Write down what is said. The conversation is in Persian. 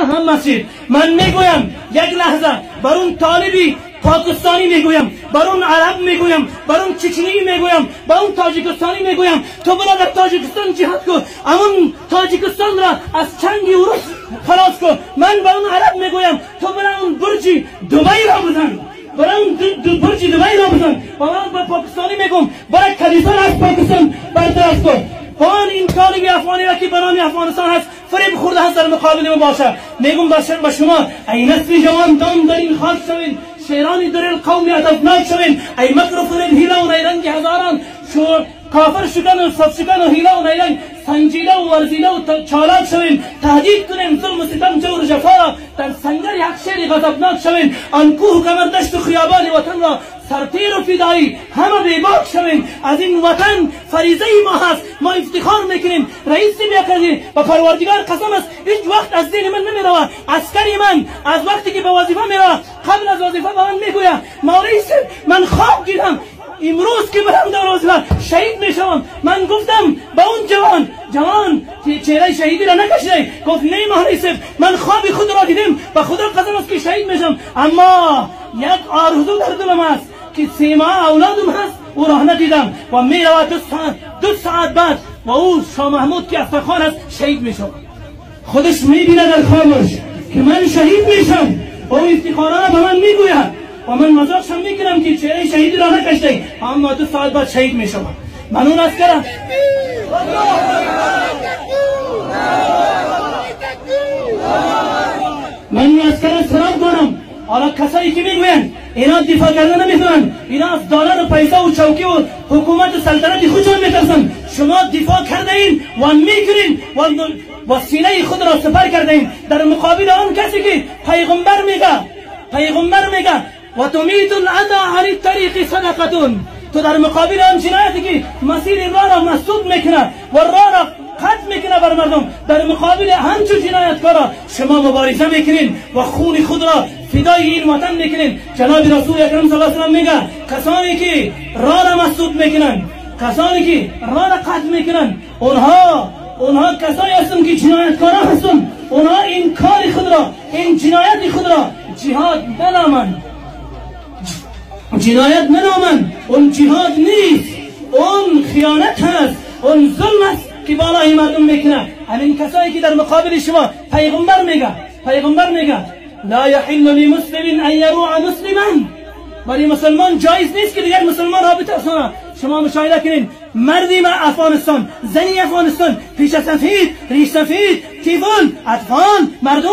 هم مسیر. من میگویم یک لحظه بر اون طالبی پاکستانی میگویم، بر اون عرب میگویم، بر اون چچنی میگویم، بر اون تاجیکستانی میگویم تو برو در تاجیکستان جهاد کن، اون تاجیکستان را از چنگ روس خلاص کن. من بر اون عرب میگویم تو برو اون برج دبی را بزن، برای اون برج دبی را بزن. با پاکستانی میگم برای کلیسا از پاکستان برطرف کن. این طالب افغانی را که به نام افغانستان هست فریب خورده هست در مقابل ما باشه. میگم به شما ای نسل جوان دام در این خاک شوین، شیرانی در القوم ادبناک شوین. ای مکر و فریب هیله و نیرنگ هزاران کافر شکن و صف شکن و هیله و نیرنگ سنجیده و ورزیده و چالاک شوین. تهدید کنیم ظلم و ستم جور و جفا را در سنگر یک شیر غضبناک شوین. آن کوه کمر دشت و خیابان وطن را سرتیر و فدایی همه بیباک شوین. از این وطن فریضه ما هست، ما افتخار میکنیم. رئیس بیا کردی و پروردگار قسم است هیچ وقت از دین من نمیروه. عسکری من از وقتی که به وظیفه میروه قبل از وظیفه به من میگوید مولوی صاحب من خواب دیدم امروز که برم در وظیفه شهید میشم. من گفتم به اون جوان که چهره شهیدی را نکشیده، گفت نه مولوی صاحب من خواب خود را دیدم و خدا قسم است که شهید میشم، اما یک آرزو در دلم است که 3 ماه اولادم هست او را ندیدم و میرود 2 ساعت بعد و او شاه محمود که افتخار است شهید میشم. خودش میبینه در خوابش که من شهید میشم و او افتخارانه به من میگوید و من مذاقشم میکنم که چهره شهیدی را نکشته، اما 2 ساعت بعد شهید میشم. من اون عسکرم سراب کنم. حالا کسایی که میگوین اینا دفاع کردن نمیتونن، اینا از دلار و پیسه و چوکی و حکومت و سلطنت خودشون میترسن. شما دفاع کرده این و میکنین و سینه خود را سپر کرده این در مقابل آن کسی که پیغمبر میگه و تمیت العدا عن الطریق صدقتون. تو در مقابل آن جنایتی که مسیر راه را مسدود میکنه و راه را قطع میکنه بر مردم، در مقابل همچون جنایتکارا شما مبارزه میکنین و خون خود را فدای این وطن میکنین. جناب رسول اکرم صلی الله علیه و سلم میگه کسانی که راه را مسدود میکنن، کسانی که راه را قطع میکنن، اونها کسایی هستن که جنایتکارا هستن. اونها این کار خود را، این جنایت خود را جهاد ننامن، جنایت ننامن. اون جهاد نیست، اون خیانت هست، اون ظلم است که بالای مردم میکنه. همین کسایی که در مقابل شما پیغمبر میگه لا یحل لمسلم ان یروع مسلما، برای مسلمان جایز نیست که دیگر مسلمان را بترسونه. شما مشاهده کنین مردی افغانستان، زنی افغانستان، پیش سفید، ریش سفید، تیفون، اطفال، مردم